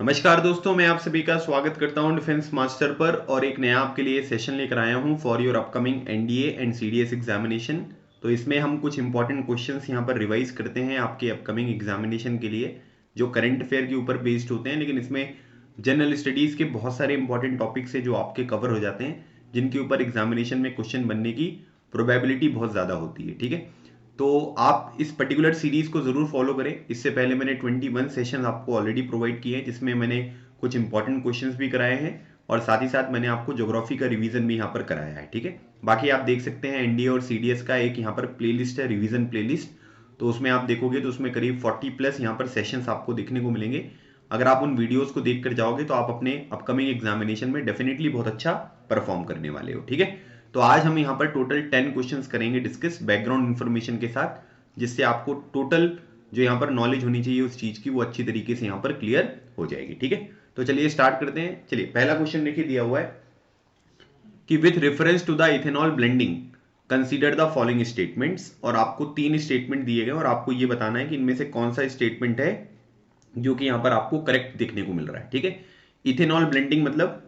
नमस्कार दोस्तों, मैं आप सभी का स्वागत करता हूं डिफेंस मास्टर पर और एक नया आपके लिए सेशन लेकर आया हूं for your upcoming NDA and CDS examination. तो इसमें हम कुछ इंपॉर्टेंट क्वेश्चंस यहां पर रिवाइज करते हैं आपके अपकमिंग एग्जामिनेशन के लिए, जो करंट अफेयर के ऊपर बेस्ड होते हैं, लेकिन इसमें जनरल स्टडीज़ के बहुत सारे इंपॉर्टेंट टॉपिक्स है जो आपके कवर हो जाते हैं, जिनके ऊपर एग्जामिनेशन में क्वेश्चन बनने की प्रोबेबिलिटी बहुत ज़्यादा होती है। ठीक है, तो आप इस पर्टिकुलर सीरीज को जरूर फॉलो करें। इससे पहले मैंने 21 सेशन आपको ऑलरेडी प्रोवाइड किए हैं, जिसमें मैंने कुछ इंपॉर्टेंट क्वेश्चंस भी कराए हैं और साथ ही साथ मैंने आपको ज्योग्राफी का रिवीजन भी यहाँ पर कराया है। ठीक है, बाकी आप देख सकते हैं एनडीए और सीडीएस का एक यहाँ पर प्लेलिस्ट है, रिवीजन प्लेलिस्ट। तो उसमें आप देखोगे तो उसमें करीब 40 प्लस यहाँ पर सेशंस आपको देखने को मिलेंगे। अगर आप उन वीडियोस को देख कर जाओगे तो आप अपने अपकमिंग एग्जामिनेशन में डेफिनेटली बहुत अच्छा परफॉर्म करने वाले हो। ठीक है, तो आज हम यहाँ पर टोटल 10 क्वेश्चंस करेंगे डिस्कस बैकग्राउंड इन्फॉर्मेशन के साथ, जिससे आपको टोटल जो यहाँ पर नॉलेज होनी चाहिए उस चीज की वो अच्छी तरीके से यहाँ पर क्लियर हो जाएगी। ठीक है, तो चलिए स्टार्ट करते हैं। चलिए पहला क्वेश्चन देखिए, दिया हुआ है कि with reference to the ethanol blending consider the following statements, और आपको 3 स्टेटमेंट दिए गए और आपको ये बताना है कि इनमें से कौन सा स्टेटमेंट है जो कि यहाँ पर आपको करेक्ट देखने को मिल रहा है। ठीक है, इथेनॉल ब्लेंडिंग मतलब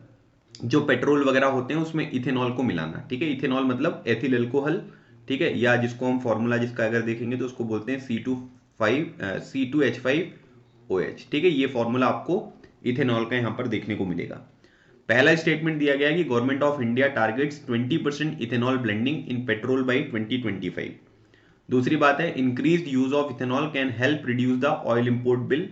जो पेट्रोल वगैरह होते हैं उसमें इथेनॉल को मिलाना। ठीक है, इथेनॉल मतलब एथिल अल्कोहल। ठीक है, या जिसको हम फॉर्मूला जिसका अगर देखेंगे तो उसको बोलते हैं C2H5OH। ठीक है, ये फॉर्मूला आपको इथेनॉल का यहां पर देखने को मिलेगा। पहला स्टेटमेंट दिया गया है कि government of India targets 20% ethanol blending in petrol by 2025। दूसरी बात है, increased use of ethanol can help reduce the oil import bill.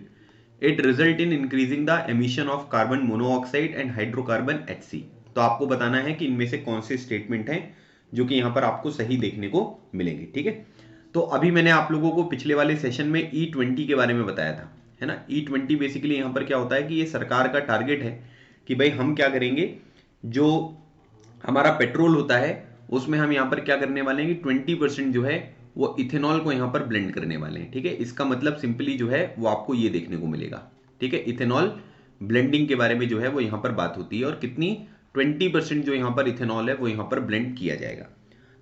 It result in increasing the emission of carbon monoxide and hydrocarbon HC। तो आपको बताना है कि इनमें से कौन से स्टेटमेंट हैं जो कि यहां पर आपको सही देखने को मिलेंगे। ठीक है, तो अभी मैंने आप लोगों को पिछले वाले सेशन में E20 के बारे में बताया था, है ना। E20 बेसिकली यहां पर क्या होता है कि ये सरकार का टारगेट है कि भाई हम क्या करेंगे, जो हमारा पेट्रोल होता है उसमें हम यहाँ पर क्या करने वाले हैं कि 20% जो है वो इथेनॉल को यहाँ पर ब्लेंड करने वाले हैं। ठीक है, इसका मतलब सिंपली जो है वो आपको ये देखने को मिलेगा। ठीक है, इथेनॉल ब्लेंडिंग के बारे में जो है वो यहाँ पर बात होती है और कितनी 20% जो यहाँ पर इथेनॉल है वो यहाँ पर ब्लेंड किया जाएगा।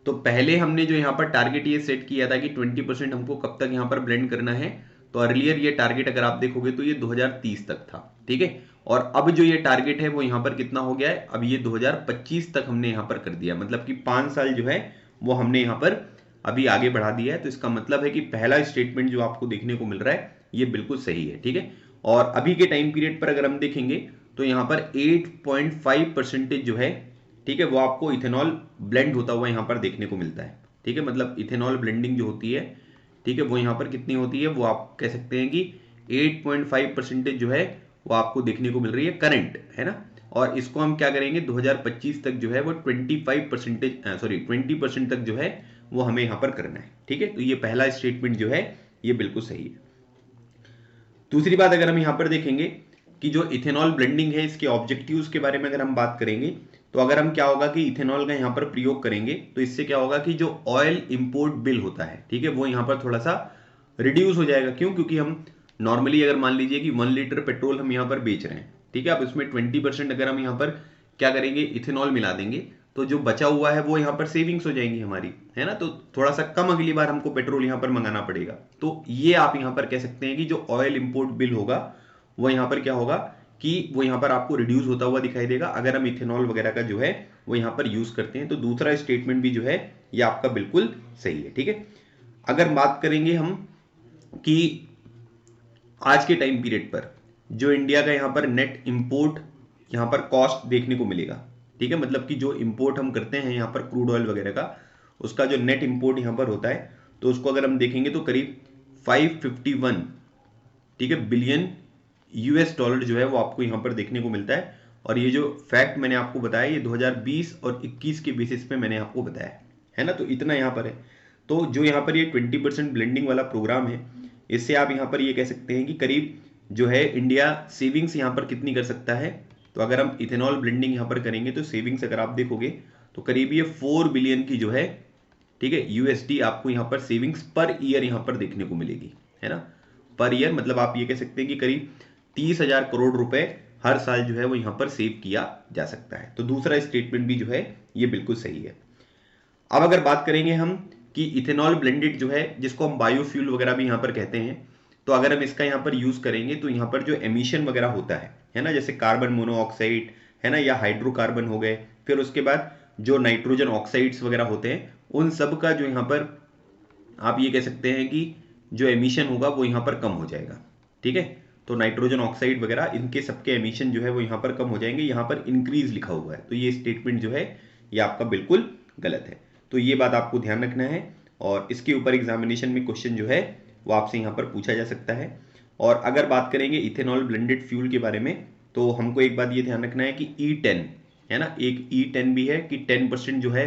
तो पहले हमने जो यहाँ पर टारगेट ये सेट किया था कि 20% हमको कब तक यहाँ पर ब्लेंड करना है, तो अर्लियर ये टारगेट अगर आप देखोगे तो ये 2030 तक था। ठीक है, और अब जो ये टारगेट है वो यहाँ पर कितना हो गया है, अब ये 2025 तक हमने यहाँ पर कर दिया, मतलब कि 5 साल जो है वो हमने यहाँ पर अभी आगे बढ़ा दिया है। तो इसका मतलब है कि पहला स्टेटमेंट जो आपको देखने को मिल रहा है ये बिल्कुल सही है। ठीक है, और अभी के टाइम पीरियड पर अगर हम देखेंगे तो यहाँ पर 8.5% जो है, ठीक है, वो आपको इथेनॉल ब्लेंड होता हुआ यहाँ पर देखने को मिलता है। ठीक है, मतलब इथेनॉल ब्लेंडिंग जो होती है, ठीक है, वो यहाँ पर कितनी होती है, वो आप कह सकते हैं कि 8.5% जो है वो आपको देखने को मिल रही है करंट, है ना। और इसको हम क्या करेंगे 2025 तक जो है वो 20% तक जो है वो हमें यहाँ पर करना है। ठीक है, तो ये पहला स्टेटमेंट जो है ये बिल्कुल सही है। दूसरी बात अगर हम यहाँ पर देखेंगे कि जो इथेनॉल ब्लेंडिंग है इसके ऑब्जेक्टिव्स के बारे में अगर हम बात करेंगे, तो अगर हम क्या होगा कि इथेनॉल का यहाँ पर प्रयोग करेंगे तो इससे क्या होगा कि जो ऑयल इंपोर्ट बिल होता है, ठीक है, वो यहाँ पर थोड़ा सा रिड्यूस हो जाएगा। क्यों? क्योंकि हम नॉर्मली अगर मान लीजिए कि 1 लीटर पेट्रोल हम यहाँ पर बेच रहे हैं, ठीक है, अब इसमें 20% अगर हम यहाँ पर क्या करेंगे इथेनॉल मिला देंगे तो जो बचा हुआ है वो यहाँ पर सेविंग्स हो जाएंगी हमारी, है ना। तो थोड़ा सा कम अगली बार हमको पेट्रोल यहाँ पर मंगाना पड़ेगा। तो ये आप यहाँ पर कह सकते हैं कि जो ऑयल इंपोर्ट बिल होगा वो यहाँ पर क्या होगा कि वो यहाँ पर आपको रिड्यूस होता हुआ दिखाई देगा अगर हम इथेनॉल वगैरह का जो है वो यहाँ पर यूज करते हैं। तो दूसरा स्टेटमेंट भी जो है ये आपका बिल्कुल सही है। ठीक है, अगर बात करेंगे हम कि आज के टाइम पीरियड पर जो इंडिया का यहाँ पर नेट इंपोर्ट यहाँ पर कॉस्ट देखने को मिलेगा, ठीक है, मतलब कि जो इंपोर्ट हम करते हैं यहाँ पर क्रूड ऑयल वगैरह का, उसका जो नेट इंपोर्ट यहाँ पर होता है तो उसको अगर हम देखेंगे तो करीब 551, ठीक है, बिलियन US डॉलर जो है वो आपको यहाँ पर देखने को मिलता है। और ये जो फैक्ट मैंने आपको बताया ये 2020 और 21 के बेसिस पे मैंने आपको बताया है ना। तो इतना यहाँ पर है। तो जो यहाँ पर ये 20% ब्लेंडिंग वाला प्रोग्राम है, इससे आप यहाँ पर ये कह सकते हैं कि करीब जो है इंडिया सेविंग्स यहाँ पर कितनी कर सकता है। तो अगर हम इथेनॉल ब्लेंडिंग यहाँ पर करेंगे तो सेविंग्स अगर आप देखोगे तो करीब ये 4 बिलियन की जो है, ठीक है, USD आपको यहाँ पर सेविंग्स पर ईयर यहाँ पर देखने को मिलेगी, है ना। पर ईयर मतलब आप ये कह सकते हैं कि करीब 30,000 करोड़ रुपए हर साल जो है वो यहाँ पर सेव किया जा सकता है। तो दूसरा स्टेटमेंट भी जो है ये बिल्कुल सही है। अब अगर बात करेंगे हम कि इथेनॉल ब्लेंडेड जो है जिसको हम बायोफ्यूल वगैरह भी यहाँ पर कहते हैं, तो अगर हम इसका यहाँ पर यूज करेंगे तो यहाँ पर जो एमिशन वगैरह होता है ना, जैसे कार्बन मोनोऑक्साइड है ना, या हाइड्रोकार्बन हो गए, फिर उसके बाद जो नाइट्रोजन ऑक्साइड्स वगैरह होते हैं, उन सब का जो यहाँ पर आप ये कह सकते हैं कि जो एमिशन होगा वो यहाँ पर कम हो जाएगा। ठीक है, तो नाइट्रोजन ऑक्साइड वगैरह इनके सबके एमिशन जो है वो यहाँ पर कम हो जाएंगे। यहाँ पर इंक्रीज लिखा हुआ है, तो ये स्टेटमेंट जो है ये आपका बिल्कुल गलत है। तो ये बात आपको ध्यान रखना है, और इसके ऊपर एग्जामिनेशन में क्वेश्चन जो है वो आपसे यहाँ पर पूछा जा सकता है। और अगर बात करेंगे इथेनॉल ब्लेंडेड फ्यूल के बारे में, तो हमको एक बात ये ध्यान रखना है कि E10 है ना, एक E10 भी है कि 10% जो है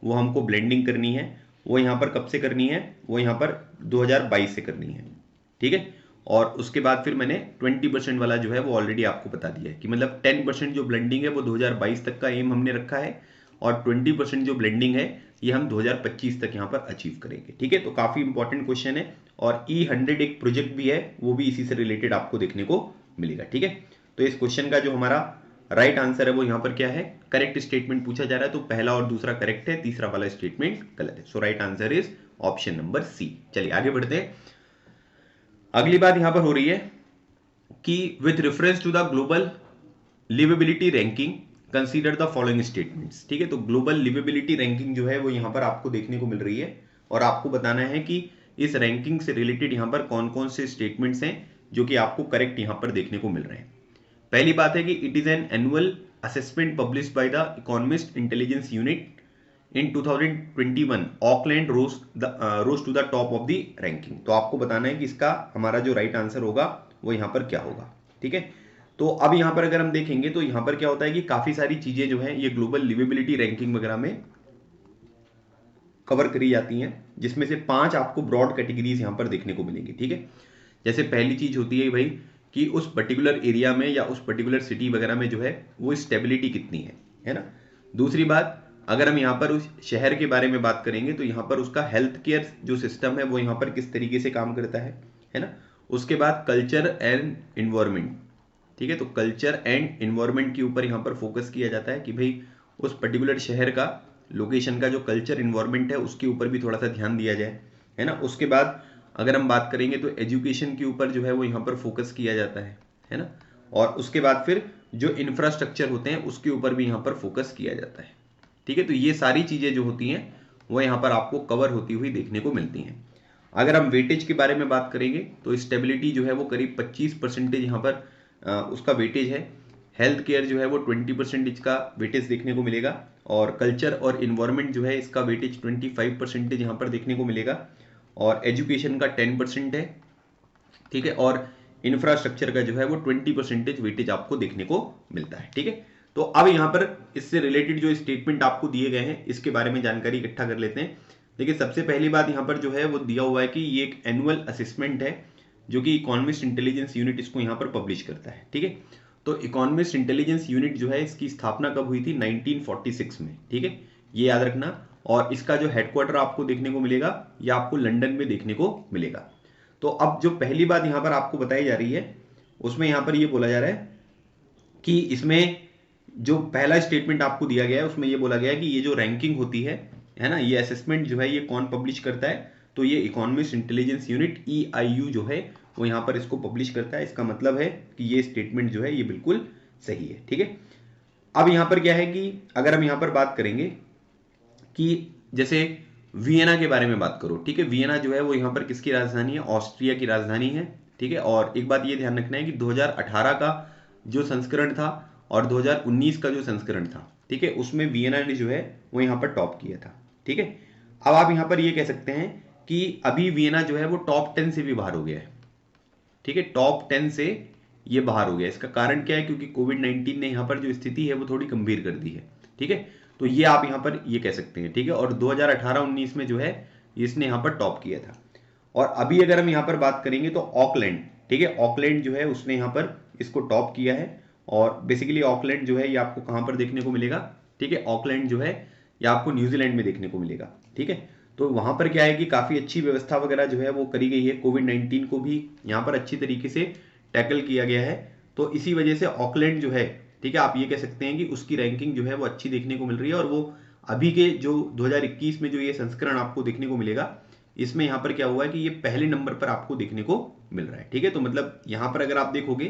वो हमको ब्लेंडिंग करनी है। वो यहाँ पर कब से करनी है, वो यहाँ पर 2022 से करनी है। ठीक है, और उसके बाद फिर मैंने 20% वाला जो है वो ऑलरेडी आपको बता दिया है कि मतलब 10% जो ब्लेंडिंग है वो 2022 तक का एम हमने रखा है, और 20% जो ब्लेंडिंग है ये हम 2025 तक यहाँ पर अचीव करेंगे। ठीक है, तो काफी इंपॉर्टेंट क्वेश्चन है, और E100 एक प्रोजेक्ट भी है, वो भी इसी से रिलेटेड आपको देखने को मिलेगा। ठीक है, तो इस क्वेश्चन का जो हमारा राइट आंसर है वो यहाँ पर क्या है, करेक्ट स्टेटमेंट पूछा जा रहा है, तो पहला और दूसरा करेक्ट है, तीसरा वाला स्टेटमेंट गलत है। So right answer is option number C. चलिए आगे बढ़ते हैं। अगली बात यहां पर हो रही है कि with reference to the global liveability ranking consider the following statements. ठीक है, तो ग्लोबल लिवेबिलिटी रैंकिंग जो है वो यहां पर आपको देखने को मिल रही है, और आपको बताना है कि इस रैंकिंग से रिलेटेड यहां पर कौन कौन से स्टेटमेंट्स हैं जो कि आपको करेक्ट यहां पर देखने को मिल रहे हैं। पहली बात है कि it is an annual assessment published by the Economist Intelligence Unit in 2021 Auckland rose to the top of the ranking. तो आपको बताना है कि इसका हमारा जो राइट आंसर होगा वो यहां पर क्या होगा। ठीक है, तो अब यहां पर अगर हम देखेंगे तो यहां पर क्या होता है कि काफी सारी चीजें जो है ये ग्लोबल लिवेबिलिटी रैंकिंग वगैरह में कवर करी जाती हैं, जिसमें से 5 आपको ब्रॉड कैटेगरीज यहां पर देखने को मिलेंगी। ठीक है, जैसे पहली चीज होती है भाई कि उस पर्टिकुलर एरिया में या उस पर्टिकुलर सिटी वगैरह में जो है वो स्टेबिलिटी कितनी है ना। दूसरी बात, अगर हम यहाँ पर उस शहर के बारे में बात करेंगे तो यहाँ पर उसका हेल्थ केयर जो सिस्टम है वो यहाँ पर किस तरीके से काम करता है ना। उसके बाद कल्चर एंड इन्वायरमेंट। ठीक है, तो कल्चर एंड इन्वायरमेंट के ऊपर यहाँ पर फोकस किया जाता है कि भाई उस पर्टिकुलर शहर का लोकेशन का जो कल्चर इन्वायरमेंट है उसके ऊपर भी थोड़ा सा ध्यान दिया जाए, है ना। उसके बाद अगर हम बात करेंगे तो एजुकेशन के ऊपर जो है वो यहाँ पर फोकस किया जाता है ना। और उसके बाद फिर जो इंफ्रास्ट्रक्चर होते हैं उसके ऊपर भी यहाँ पर फोकस किया जाता है। ठीक है, तो ये सारी चीजें जो होती हैं वो यहाँ पर आपको कवर होती हुई देखने को मिलती हैं। अगर हम वेटेज के बारे में बात करेंगे तो स्टेबिलिटी जो है वो करीब 25% यहाँ पर उसका वेटेज है। हेल्थ केयर जो है वो 20% का वेटेज देखने को मिलेगा, और कल्चर और इन्वायरमेंट जो है इसका वेटेज 25% यहाँ पर देखने को मिलेगा, और एजुकेशन का 10% है। ठीक है, और इंफ्रास्ट्रक्चर का जो है वो 20% वेटेज आपको देखने को मिलता है। ठीक है, तो अब यहां पर इससे रिलेटेड जो स्टेटमेंट आपको दिए गए हैं इसके बारे में जानकारी इकट्ठा कर लेते हैं। देखिए, सबसे पहली बात यहां पर जो है वो दिया हुआ है कि ये एक एनुअल असेसमेंट है जो कि इकोनॉमिस्ट इंटेलिजेंस यूनिट इसको यहां पर पब्लिश करता है। ठीक है, तो इकोनॉमिस्ट इंटेलिजेंस यूनिट जो है इसकी स्थापना कब हुई थी, 1946 में। ठीक है, ये याद रखना। और इसका जो हेडक्वार्टर आपको देखने को मिलेगा ये आपको लंदन में देखने को मिलेगा। तो अब जो पहली बात यहां पर आपको बताई जा रही है उसमें यहां पर ये बोला जा रहा है कि इसमें जो पहला स्टेटमेंट आपको दिया गया है उसमें ये बोला गया है कि ये जो रैंकिंग होती है ना, ये असेसमेंट जो है ये कौन पब्लिश करता है, तो ये इकोनॉमिस्ट इंटेलिजेंस यूनिट EIU जो है वो यहाँ पर इसको पब्लिश करता है। इसका मतलब है कि ये स्टेटमेंट जो है ये बिल्कुल सही है। ठीक है, अब यहाँ पर क्या है कि अगर हम यहाँ पर बात करेंगे कि जैसे वियना के बारे में बात करो। ठीक है, वियना जो है वो यहाँ पर किसकी राजधानी है, ऑस्ट्रिया की राजधानी है। ठीक है, और एक बात ये ध्यान रखना है कि 2018 का जो संस्करण था और 2019 का जो संस्करण था, ठीक है, उसमें वियना ने जो है वो यहाँ पर टॉप किया था। ठीक है, अब आप यहाँ पर ये कह सकते हैं कि अभी वियना जो है वो टॉप 10 से भी बाहर हो गया है। ठीक है, टॉप 10 से ये बाहर हो गया। इसका कारण क्या है, क्योंकि कोविड-19 ने यहाँ पर जो स्थिति है वो थोड़ी गंभीर कर दी है। ठीक है, तो ये आप यहाँ पर ये कह सकते हैं। ठीक है, और 2018-19 में जो है इसने यहाँ पर टॉप किया था। और अभी अगर हम यहाँ पर बात करेंगे तो ऑकलैंड, ठीक है, ऑकलैंड जो है उसने यहाँ पर इसको टॉप किया है। और बेसिकली ऑकलैंड जो है ये आपको कहाँ पर देखने को मिलेगा, ठीक है, ऑकलैंड जो है ये आपको न्यूजीलैंड में देखने को मिलेगा। ठीक है, तो वहां पर क्या है कि काफी अच्छी व्यवस्था वगैरह जो है वो करी गई है, कोविड-19 को भी यहाँ पर अच्छी तरीके से टैकल किया गया है। तो इसी वजह से ऑकलैंड जो है, ठीक है, आप ये कह सकते हैं कि उसकी रैंकिंग जो है वो अच्छी देखने को मिल रही है। और वो अभी के जो 2021 में जो ये संस्करण आपको देखने को मिलेगा इसमें यहाँ पर क्या हुआ है कि ये पहले नंबर पर आपको देखने को मिल रहा है। ठीक है, तो मतलब यहाँ पर अगर आप देखोगे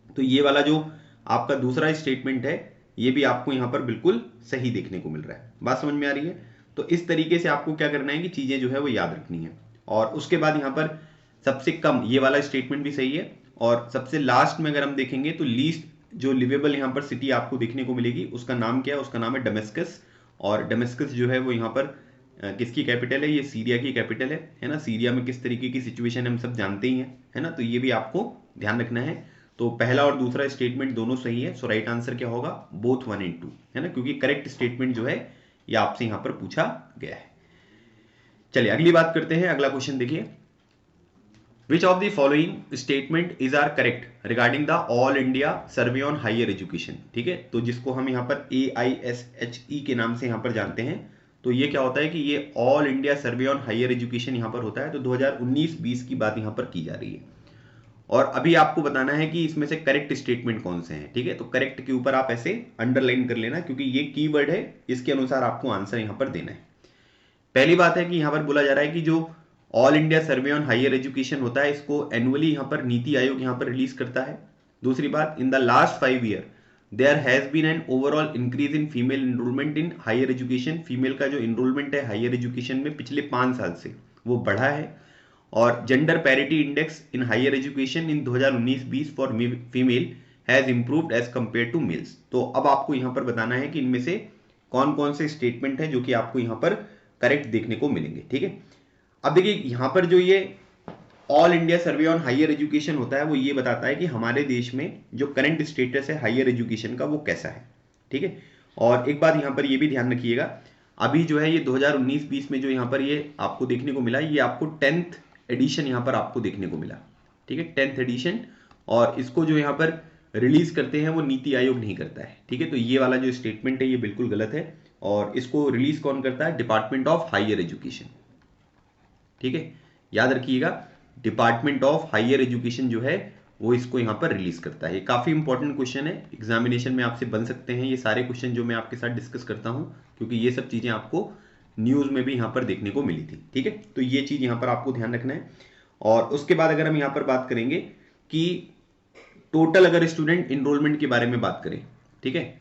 तो ये वाला जो आपका दूसरा स्टेटमेंट है ये भी आपको यहाँ पर बिल्कुल सही देखने को मिल रहा है। बात समझ में आ रही है? तो इस तरीके से आपको क्या करना है कि चीजें जो है वो याद रखनी है। और उसके बाद यहाँ पर सबसे कम ये वाला स्टेटमेंट भी सही है, और सबसे लास्ट में अगर हम देखेंगे तो लीस्ट जो लिवेबल यहाँ पर सिटी आपको देखने को मिलेगी उसका नाम क्या है? उसका नाम है डमेस्कस। और डमेस्कस जो है वो यहाँ पर किसकी कैपिटल है? ये सीरिया की कैपिटल है ना। सीरिया में किस तरीके की सिचुएशन है हम सब जानते ही हैं, है ना। तो ये भी आपको ध्यान रखना है। तो पहला और दूसरा स्टेटमेंट दोनों सही है। सो राइट आंसर क्या होगा? बोथ 1 and 2, है ना, क्योंकि करेक्ट स्टेटमेंट जो है ये आपसे यहां पर पूछा गया है। चलिए अगली बात करते हैं। अगला क्वेश्चन देखिए, which of the following statement is are correct regarding the all India survey on higher education. ठीक है, तो जिसको हम यहाँ पर AISHE के नाम से यहाँ पर जानते हैं। तो ये क्या होता है कि ये all India survey on higher education यहाँ पर होता है। तो 2019-20 की बात यहाँ पर की जा रही है, और अभी आपको बताना है कि इसमें से करेक्ट स्टेटमेंट कौन से हैं। ठीक है, तो करेक्ट के ऊपर आप ऐसे अंडरलाइन कर लेना, क्योंकि ये कीवर्ड है, इसके अनुसार आपको आंसर यहाँ पर देना है। पहली बात है कि यहाँ पर बोला जा रहा है कि जो all India survey on higher education होता है इसको एनुअली यहाँ पर नीति आयोग यहाँ पर रिलीज करता है। दूसरी बात, in the last 5 year there has been an overall increase in female enrolment in higher education. Female का जो एनरोलमेंट है हायर एजुकेशन में पिछले 5 साल से वो बढ़ा है। और gender parity index in higher education in 2019-20 for female has improved as compared to males. तो अब आपको यहां पर बताना है कि इनमें से कौन कौन से स्टेटमेंट है जो कि आपको यहां पर करेक्ट देखने को मिलेंगे। ठीक है, अब देखिए यहां पर जो ये all India survey on higher education होता है वो ये बताता है कि हमारे देश में जो करंट स्टेटस है हायर एजुकेशन का वो कैसा है। ठीक है, और एक बात यहां पर ये भी ध्यान रखिएगा, अभी जो है ये 2019-20 में जो यहां पर ये आपको देखने को मिला, ये आपको 10th एडिशन यहां पर आपको देखने को मिला। ठीक है, 10th एडिशन, और इसको जो यहां पर रिलीज करते हैं वो नीति आयोग नहीं करता है। ठीक है, तो ये वाला जो स्टेटमेंट है ये बिल्कुल गलत है, और इसको रिलीज कौन करता है? Department of higher education. ठीक है, याद रखिएगा, डिपार्टमेंट ऑफ हायर एजुकेशन जो है वो इसको यहां पर रिलीज करता है। ये काफी इंपॉर्टेंट क्वेश्चन है, एग्जामिनेशन में आपसे बन सकते हैं ये सारे क्वेश्चन जो मैं आपके साथ डिस्कस करता हूं, क्योंकि ये सब चीजें आपको न्यूज में भी यहां पर देखने को मिली थी। ठीक है, तो ये चीज यहां पर आपको ध्यान रखना है। और उसके बाद अगर हम यहां पर बात करेंगे कि टोटल अगर स्टूडेंट इनरोलमेंट के बारे में बात करें, ठीक है,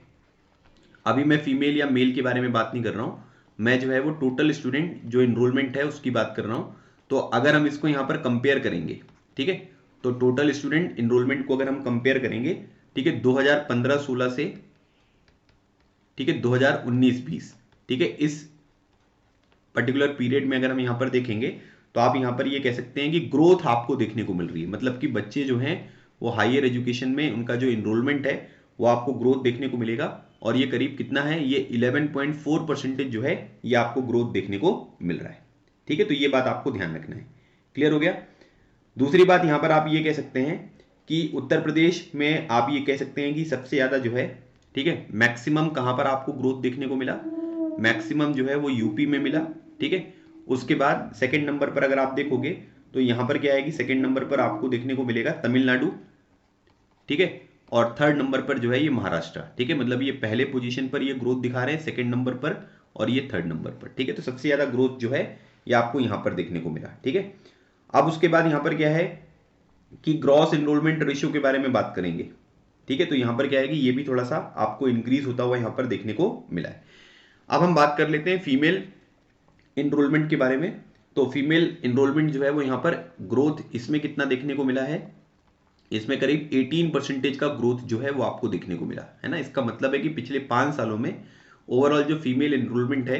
अभी मैं फीमेल या मेल के बारे में बात नहीं कर रहा हूं, मैं जो है वो टोटल स्टूडेंट जो इनरोलमेंट है उसकी बात कर रहा हूं। तो अगर हम इसको यहां पर कंपेयर करेंगे, ठीक है, तो टोटल स्टूडेंट इनरोलमेंट को अगर हम कंपेयर करेंगे, ठीक है, 2015-16 से, ठीक है, 2019-20, ठीक है, इस पर्टिकुलर पीरियड में अगर हम यहां पर देखेंगे तो आप यहां पर ये कह सकते हैं कि ग्रोथ आपको देखने को मिल रही है। मतलब कि बच्चे जो हैं वो हायर एजुकेशन में उनका जो इनरोलमेंट है वो आपको ग्रोथ देखने को मिलेगा, और ये करीब कितना है? ये 11.4% जो है ये आपको ग्रोथ देखने को मिल रहा है। ठीक है, तो ये बात आपको ध्यान रखना है। क्लियर हो गया? दूसरी बात यहां पर आप ये कह सकते हैं कि उत्तर प्रदेश में आप ये कह सकते हैं कि सबसे ज्यादा जो है, ठीक है, मैक्सिमम कहां पर आपको ग्रोथ देखने को मिला? मैक्सिमम जो है वो यूपी में मिला। ठीक है, उसके बाद सेकंड नंबर पर अगर आप देखोगे तो यहां पर क्या है कि सेकंड नंबर पर आपको देखने को मिलेगा तमिलनाडु। ठीक है, और थर्ड नंबर पर जो है ये महाराष्ट्र। ठीक है, मतलब ये पहले पोजीशन पर ये ग्रोथ दिखा रहे हैं, सेकंड नंबर पर और ये थर्ड नंबर पर। ठीक है, तो सबसे ज्यादा ग्रोथ जो है ये आपको यहां पर देखने को मिला। ठीक है, अब उसके बाद यहां पर क्या है कि ग्रॉस एनरोलमेंट रेशियो के बारे में बात करेंगे। ठीक है, तो यहां पर क्या है कि ये भी थोड़ा सा आपको इंक्रीज होता हुआ यहां पर देखने को मिला है। अब हम बात कर लेते हैं फीमेल एनरोलमेंट के बारे में। तो फीमेल एनरोलमेंट जो है वो यहां पर ग्रोथ इसमें कितना देखने को मिला है? इसमें करीब 18% का ग्रोथ जो है वो आपको देखने को मिला है ना। इसका मतलब है कि पिछले 5 सालों में ओवरऑल जो फीमेल एनरोलमेंट है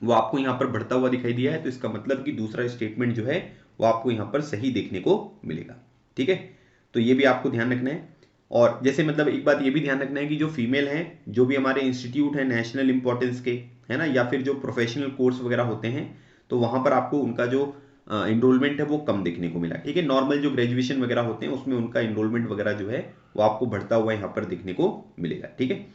वो आपको यहां पर बढ़ता हुआ दिखाई दिया है। तो इसका मतलब कि दूसरा स्टेटमेंट जो है वो आपको यहां पर सही देखने को मिलेगा। ठीक है, तो ये भी आपको ध्यान रखना है। और जैसे मतलब एक बात ये भी ध्यान रखना है कि जो फीमेल हैं, जो भी हमारे इंस्टीट्यूट हैं नेशनल इंपॉर्टेंस के, है ना, या फिर जो प्रोफेशनल कोर्स वगैरह होते हैं, तो वहां पर आपको उनका जो एनरोलमेंट है वो कम देखने को मिला। ठीक है, नॉर्मल जो ग्रेजुएशन वगैरह होते हैं उसमें उनका एनरोलमेंट वगैरह जो है वो आपको बढ़ता हुआ यहां पर देखने को मिलेगा। ठीक है,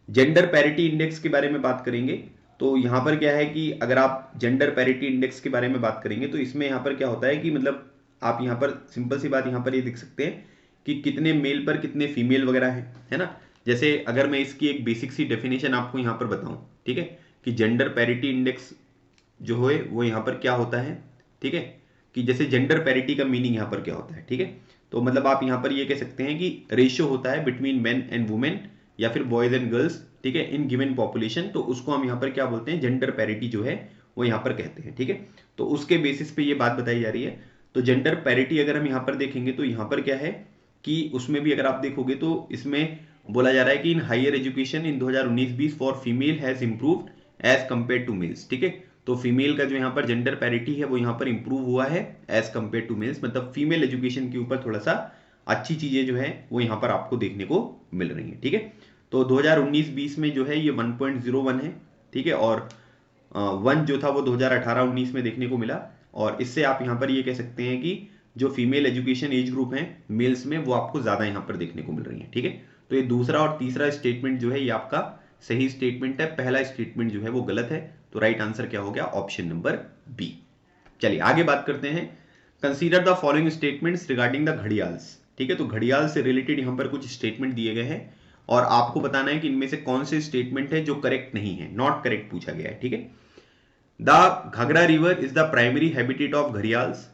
जेंडर पैरिटी इंडेक्स के बारे में बात करेंगे तो यहां पर क्या है कि अगर आप जेंडर पैरिटी इंडेक्स के बारे में बात करेंगे तो इसमें यहां पर क्या होता है कि मतलब आप यहां पर सिंपल सी बात यहां पर ये देख सकते हैं कि कितने मेल पर कितने फीमेल वगैरह है ना। जैसे अगर मैं इसकी एक बेसिक सी डेफिनेशन आपको यहां पर बताऊं, ठीक है, कि जेंडर पैरिटी इंडेक्स जो है वो यहाँ पर क्या होता है, ठीक है, कि जैसे जेंडर पैरिटी का मीनिंग यहाँ पर क्या होता है, ठीक है। तो मतलब आप यहाँ पर ये कह सकते हैं कि रेशियो होता है बिटवीन मेन एंड वुमेन या फिर बॉयज एंड गर्ल्स, ठीक है, इन गिवन पॉपुलेशन, तो उसको हम यहाँ पर क्या बोलते हैं, जेंडर पैरिटी जो है वो यहाँ पर कहते हैं, ठीक है। तो उसके बेसिस पे ये बात बताई जा रही है। तो जेंडर पैरिटी अगर हम यहाँ पर देखेंगे तो यहाँ पर क्या है कि उसमें भी अगर आप देखोगे तो इसमें बोला जा रहा है कि in higher education in 2019-20 for female has improved as compared to males, ठीक है। तो फीमेल का जो यहाँ पर जेंडर पैरिटी है वो यहाँ पर इंप्रूव हुआ है एज कंपेयर टू मेल्स, मतलब फीमेल एजुकेशन के ऊपर थोड़ा सा अच्छी चीजें जो है वो यहाँ पर आपको देखने को मिल रही है, ठीक है। तो 2019-20 में जो है ये 1.01 है, ठीक है, और 1 जो था वो 2018-19 में देखने को मिला। और इससे आप यहाँ पर ये कह सकते हैं कि जो फीमेल एजुकेशन एज ग्रुप है मेल्स में वो आपको ज्यादा यहाँ पर देखने को मिल रही है, ठीक है। तो ये दूसरा और तीसरा स्टेटमेंट जो है ये आपका सही स्टेटमेंट है, पहला स्टेटमेंट जो है वो गलत है। तो राइट आंसर क्या हो गया, ऑप्शन नंबर बी। चलिए आगे बात करते हैं। Consider the following statements regarding the gharials, ठीक है। तो घड़ियाल से रिलेटेड यहां पर कुछ स्टेटमेंट दिए गए हैं और आपको बताना है कि इनमें से कौन से स्टेटमेंट है जो करेक्ट नहीं है, नॉट करेक्ट पूछा गया है, ठीक है। The Ghaghara river is the primary habitat of gharials,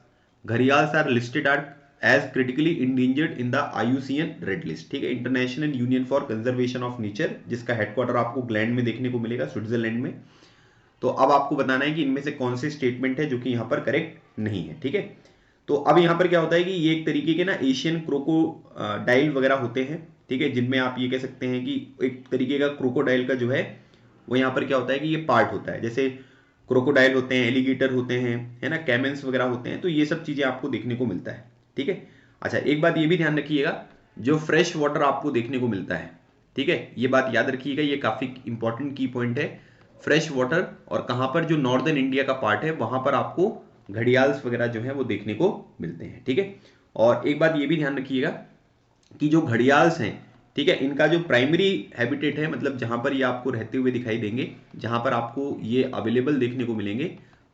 gharials are listed as critically endangered in the IUCN red list, ठीक है, International Union for Conservation of Nature, जिसका हेडक्वार्टर आपको ग्लैंड में देखने को मिलेगा, स्विट्जरलैंड में। तो अब आपको बताना है कि इनमें से कौन से स्टेटमेंट है जो कि यहां पर करेक्ट नहीं है, ठीक है। तो अब यहां पर क्या होता है कि ये एक तरीके के ना एशियन क्रोकोडाइल वगैरह होते हैं, ठीक है, जिनमें आप ये कह सकते हैं कि एक तरीके का क्रोकोडाइल का जो है वो यहां पर क्या होता है कि ये पार्ट होता है, जैसे क्रोकोडाइल होते हैं, एलिगेटर होते हैं, है ना, कैमेंस वगैरह होते हैं, तो ये सब चीजें आपको देखने को मिलता है, ठीक है। अच्छा एक बात ये भी ध्यान रखिएगा, जो फ्रेश वाटर आपको देखने को मिलता है, ठीक है, ये बात याद रखिएगा, ये काफी इंपॉर्टेंट की पॉइंट है। फ्रेश वाटर और कहां पर, जो नॉर्दर्न इंडिया का पार्ट है वहां पर आपको घड़ियाल्स वगैरह जो है वो देखने को मिलते हैं, ठीक है। और एक बात ये भी ध्यान रखिएगा कि जो घड़ियाल्स हैं, ठीक है, इनका जो प्राइमरी हैबिटेट है, मतलब जहां पर ये आपको रहते हुए दिखाई देंगे, जहां पर आपको ये अवेलेबल देखने को मिलेंगे,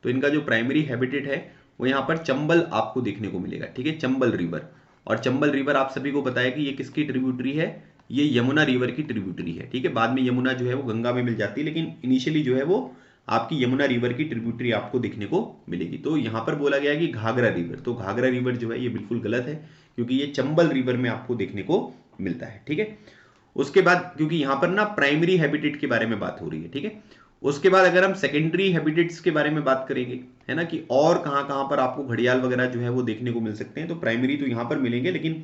तो इनका जो प्राइमरी हैबिटेट है वो यहाँ पर चंबल आपको देखने को मिलेगा, ठीक है, चंबल रिवर। और चंबल रिवर आप सभी को पता है कि ये किसकी ट्रिब्यूटरी है, ये यमुना रिवर की ट्रिब्यूटरी है, ठीक है। बाद में यमुना जो है वो गंगा में मिल जाती है, लेकिन इनिशियली जो है वो आपकी यमुना रिवर की ट्रिब्यूटरी आपको देखने को मिलेगी। तो यहां पर बोला गया है कि घाघरा रिवर, तो घाघरा रिवर जो है ये बिल्कुल गलत है, क्योंकि ये चंबल रिवर में आपको देखने को मिलता है, ठीक है। उसके बाद क्योंकि यहां पर ना प्राइमरी हैबिटेट के बारे में बात हो रही है, ठीक है। उसके बाद अगर हम सेकेंडरी हैबिटेट्स के बारे में बात करेंगे, है ना, कि और कहां कहां पर आपको घड़ियाल वगैरह जो है वो देखने को मिल सकते हैं, तो प्राइमरी तो यहां पर मिलेंगे, लेकिन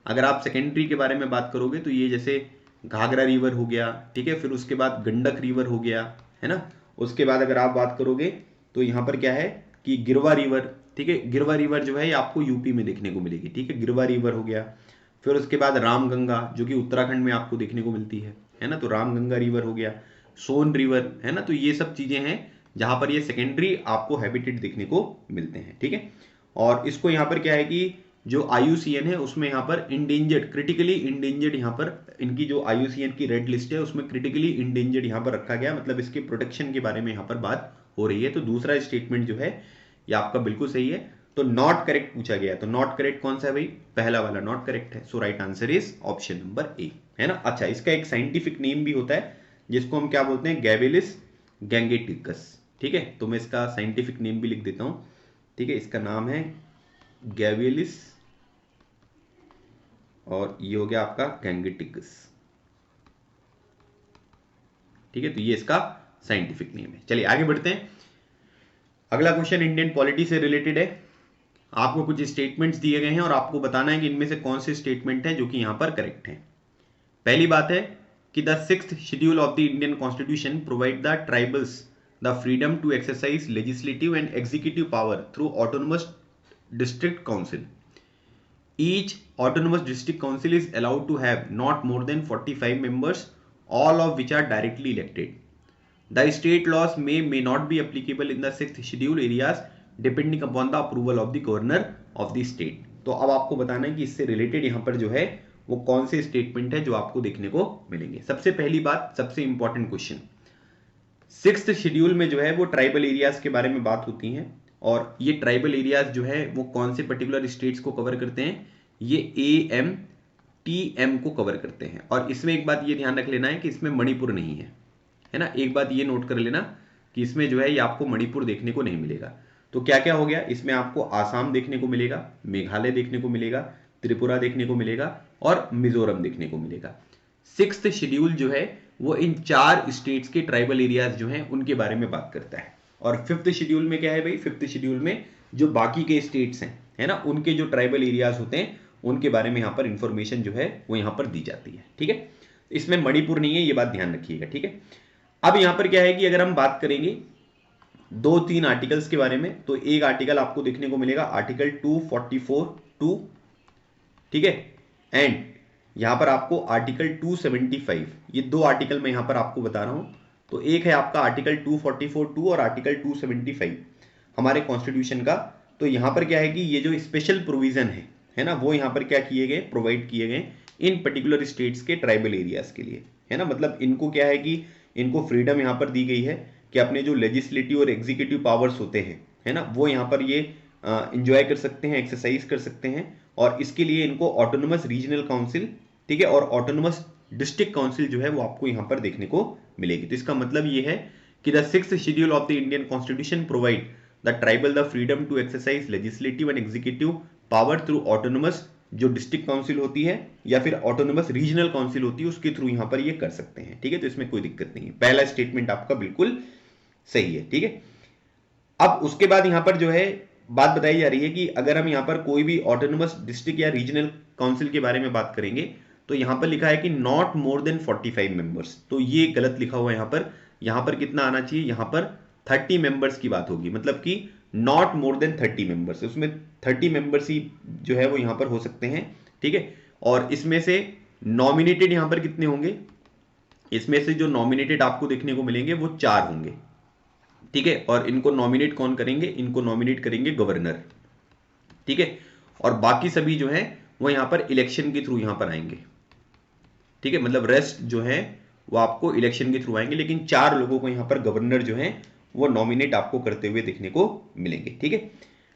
अगर आप सेकेंडरी के बारे में बात करोगे तो ये जैसे घाघरा रिवर हो गया, ठीक है, फिर उसके बाद गंडक रिवर हो गया, है ना। उसके बाद अगर आप बात करोगे तो यहाँ पर क्या है कि गिरवा रिवर, ठीक है, गिरवा रिवर जो है ये आपको यूपी में देखने को मिलेगी, ठीक है, गिरवा रिवर हो गया। फिर उसके बाद रामगंगा जो कि उत्तराखंड में आपको देखने को मिलती है ना, तो रामगंगा रिवर हो गया, सोन रिवर, है ना। तो ये सब चीजें हैं जहां पर ये सेकेंडरी आपको हैबिटेट देखने को मिलते हैं, ठीक है। और इसको यहाँ पर क्या है कि जो IUCN है उसमें यहाँ पर इंडेंजर्ड, क्रिटिकली इंडेंजर्ड, यहाँ पर इनकी जो IUCN की रेड लिस्ट है उसमें क्रिटिकली इंडेंजर्ड यहाँ पर रखा गया, मतलब इसके प्रोटेक्शन के बारे में यहाँ पर बात हो रही है। तो दूसरा स्टेटमेंट जो है ये आपका बिल्कुल सही है। तो नॉट करेक्ट पूछा गया, तो नॉट करेक्ट कौन सा है भाई, पहला वाला नॉट करेक्ट है। So right answer is option number A, है ना। अच्छा इसका एक साइंटिफिक नेम भी होता है जिसको हम क्या बोलते हैं, गैविलिस गैंगेटिकस, ठीक है। तो मैं इसका साइंटिफिक नेम भी लिख देता हूं, ठीक है, इसका नाम है गैविलिस और ये हो गया आपका गैंगेटिकस, ठीक है। तो ये इसका साइंटिफिक नेम है। चलिए आगे बढ़ते हैं। अगला क्वेश्चन इंडियन पॉलिटी से रिलेटेड है। आपको कुछ स्टेटमेंट्स दिए गए हैं और आपको बताना है कि इनमें से कौन से स्टेटमेंट है जो कि यहां पर करेक्ट है। पहली बात है कि the 6th schedule of the Indian constitution provide the tribals the freedom to exercise legislative and executive power through autonomous district council. Each autonomous district council is allowed to have not more than 45 members, all of which are directly elected. The state laws may not be applicable in the 6th schedule areas depending upon the approval of the governor of the state. तो अब आपको बताना है कि इससे related यहाँ पर जो है वो कौन से स्टेटमेंट है जो आपको देखने को मिलेंगे। सबसे पहली बात, सबसे इंपॉर्टेंट क्वेश्चन, 6th शेड्यूल में जो है वो ट्राइबल एरियाज के बारे में बात होती है और ये ट्राइबल एरियाज जो है वो कौन से पर्टिकुलर स्टेट्स को कवर करते हैं, ये AMTM को कवर करते हैं। और इसमें एक बात ये ध्यान रख लेना है कि इसमें मणिपुर नहीं है, है ना। एक बात ये नोट कर लेना कि इसमें जो है ये आपको मणिपुर देखने को नहीं मिलेगा। तो क्या क्या हो गया, इसमें आपको आसाम देखने को मिलेगा, मेघालय देखने को मिलेगा, त्रिपुरा देखने को मिलेगा और मिजोरम देखने को मिलेगा। सिक्स्थ शेड्यूल जो है वो इन 4 स्टेट्स के ट्राइबल एरियाज जो हैं उनके बारे में बात करता है। और फिफ्थ शेड्यूल में क्या है भाई, फिफ्थ शेड्यूल में जो बाकी के स्टेट्स हैं, है ना, उनके जो ट्राइबल एरियाज होते हैं उनके बारे में यहाँ पर इंफॉर्मेशन जो है वो यहाँ पर दी जाती है। ठीक है, इसमें मणिपुर नहीं है, ये बात ध्यान रखिएगा। ठीक है, अब यहाँ पर क्या है कि अगर हम बात करेंगे 2-3 आर्टिकल्स के बारे में, तो एक आर्टिकल आपको देखने को मिलेगा आर्टिकल 244(2), ठीक है, एंड यहां पर आपको आर्टिकल 275, ये 2 आर्टिकल मैं यहां पर आपको बता रहा हूं। तो एक है आपका आर्टिकल 244(2) और आर्टिकल 275 हमारे कॉन्स्टिट्यूशन का। तो यहां पर क्या है कि ये जो स्पेशल प्रोविजन है ना, वो यहां पर क्या किए गए, प्रोवाइड किए गए इन पर्टिकुलर स्टेट्स के ट्राइबल एरियाज के लिए, है ना। मतलब इनको क्या है कि इनको फ्रीडम यहां पर दी गई है कि अपने जो लेजिस्लेटिव और एग्जीक्यूटिव पावर्स होते हैं, है ना, वो यहां पर ये इंजॉय कर सकते हैं, एक्सरसाइज कर सकते हैं। और इसके लिए इनको ऑटोनोमस रीजनल काउंसिल, ठीक है, और ऑटोनोमस डिस्ट्रिक्ट काउंसिल जो है वो आपको यहां पर देखने को मिलेगी। तो इसका मतलब ये है कि the 6th schedule of the Indian constitution provide the tribal the freedom to exercise legislative and executive power through autonomous, जो डिस्ट्रिक्ट काउंसिल होती है या फिर ऑटोनोमस रीजनल काउंसिल होती है, उसके थ्रू यहां पर ये कर सकते हैं। ठीक है, तो इसमें कोई दिक्कत नहीं है, पहला स्टेटमेंट आपका बिल्कुल सही है। ठीक है, अब उसके बाद यहां पर जो है बात बताई जा रही है कि अगर हम यहां पर कोई भी ऑटोनोमस डिस्ट्रिक्ट या रीजनल काउंसिल के बारे में बात करेंगे तो यहां पर लिखा है कि नॉट मोर देन 45 मेंबर्स, तो ये गलत लिखा हुआ है यहां पर कितना आना चाहिए, यहां पर 30 मेंबर्स की बात होगी, मतलब कि नॉट मोर देन 30 मेंबर्स, उसमें 30 मेंबर्स ही जो है वो यहां पर हो सकते हैं। ठीक है, और इसमें से नॉमिनेटेड यहां पर कितने होंगे, इसमें से जो नॉमिनेटेड आपको देखने को मिलेंगे वो 4 होंगे। ठीक है, और इनको नॉमिनेट कौन करेंगे, इनको नॉमिनेट करेंगे गवर्नर। ठीक है, और बाकी सभी जो है वो यहां पर इलेक्शन के थ्रू यहां पर आएंगे। ठीक है, मतलब रेस्ट जो है वो आपको इलेक्शन के थ्रू आएंगे, लेकिन 4 लोगों को यहां पर गवर्नर जो है वो नॉमिनेट आपको करते हुए देखने को मिलेंगे। ठीक है,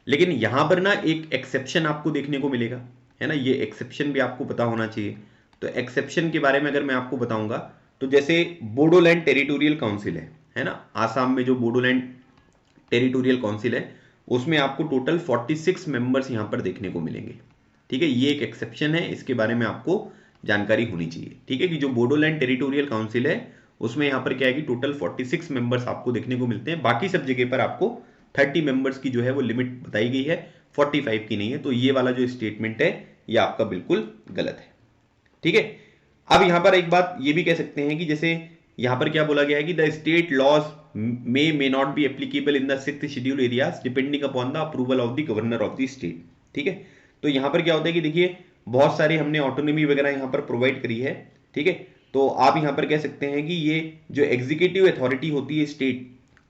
लेकिन यहां पर ना एक एक्सेप्शन आपको देखने को मिलेगा, है ना, ये एक्सेप्शन भी आपको पता होना चाहिए। तो एक्सेप्शन के बारे में अगर मैं आपको बताऊंगा तो जैसे बोडोलैंड टेरिटोरियल काउंसिल है ना, आसाम में जो बोडोलैंड टेरिटोरियल काउंसिल है उसमें आपको टोटल 46 मेंबर्स यहां पर देखने को मिलेंगे। ठीक है, ये एक एक्सेप्शन है, इसके बारे में आपको जानकारी होनी चाहिए। ठीक है, कि जो बोडोलैंड टेरिटोरियल काउंसिल है उसमें यहां पर क्या है कि टोटल 46 मेंबर्स आपको देखने को मिलते हैं, बाकी सब जगह पर आपको 30 मेंबर्स की जो है वो लिमिट बताई गई है, 45 की नहीं है। तो ये वाला जो स्टेटमेंट है ये आपका बिल्कुल गलत है। ठीक है, अब यहां पर एक बात ये भी कह सकते हैं कि जैसे यहां पर क्या बोला गया है कि the state laws may not be applicable in the 6th schedule areas depending upon the approval of the governor of the state. ठीक है, तो यहां पर क्या होता है कि देखिए बहुत सारे हमने ऑटोनॉमी वगैरह यहां पर प्रोवाइड करी है। ठीक है, तो आप यहां पर कह सकते हैं कि ये जो एग्जीक्यूटिव अथॉरिटी होती है स्टेट